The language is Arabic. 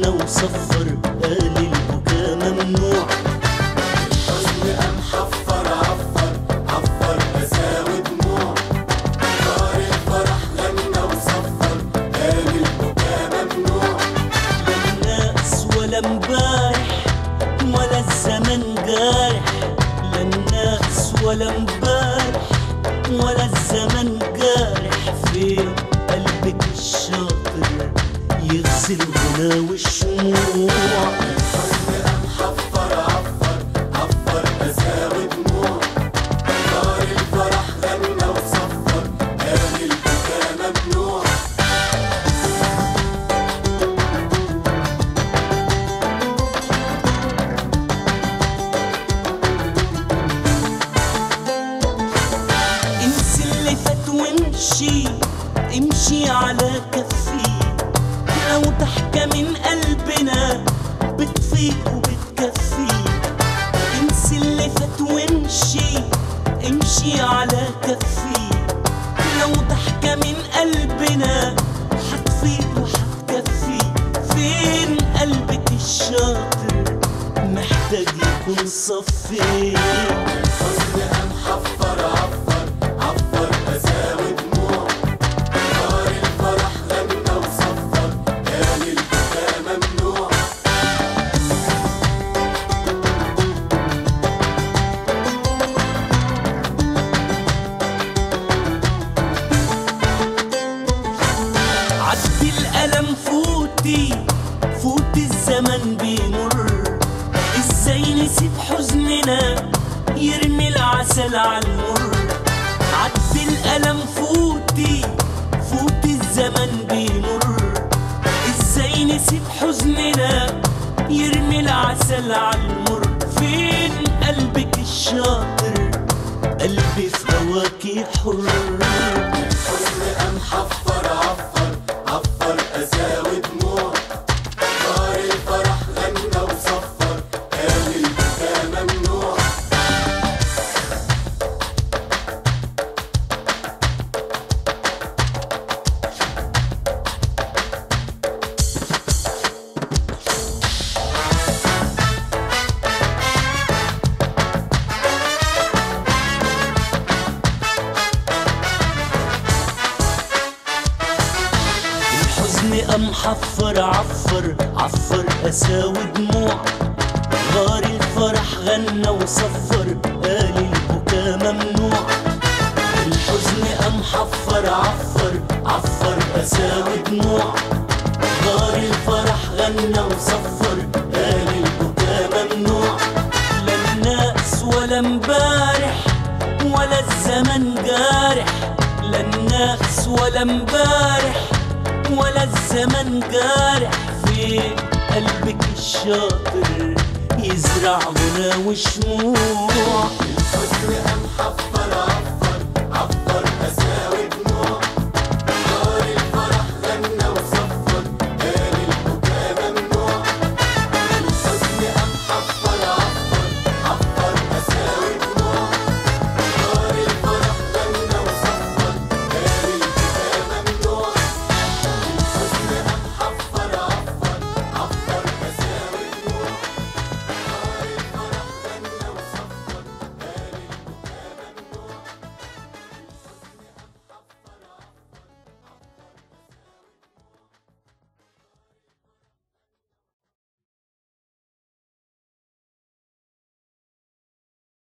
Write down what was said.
غنى وصفر قال البكا ممنوع. الحزن قام حفر عفر عفر أسى ودموع، نار الفرح غنى وصفر قال البكا ممنوع. لا الناس ولا امبارح ولا الزمن جارح، لا الناس ولا امبارح ولا الزمن جارح. فين قلبك الشاطر يغسل الغنى والشموع؟ الحزن قام حفر عفر عفر أسى ودموع، نار الفرح غنى وصفر قال البكا ممنوع. انسي اللي فات وامشي، امشي على كفي، لو ضحكة من قلبنا بتفيق وبتكفي. انسي اللي فات وامشي، امشي على كفي، لو ضحكة من قلبنا هتفيق وهتكفي. فين قلبك الشاطر محتاج يكون صفي؟ الحزن قام حفر عفر عفر أسى ودموع، نار الفرح غنى وصفر قال البكا ممنوع. عدي الألم فوتي، فوتي الزمن بيمر، ازاي نسيب حزننا يرمي العسل عالمر. عدي الألم فوتي، فوتي الزمن بيمر، ازاي نسيب حزننا يرمي العسل عالمر. فين قلبك الشاطر قلبي في هواكي حر؟ الحزن قام حفر عفر عفر أسى ودموع، نار الفرح غنى وصفر قال البكا ممنوع. الحزن قام حفر عفر عفر أسى ودموع، غار الفرح غنى وصفر قال البكا ممنوع. الحزن قام حفر عفر عفر أسى ودموع، غار الفرح غنى وصفر قال البكا ممنوع. لا الناس ولا امبارح ولا الزمن جارح، لا الناس ولا امبارح ولا الزمن جارح. في قلبك الشاطر يزرع غنى وشموع. الحزن قام حفر عفر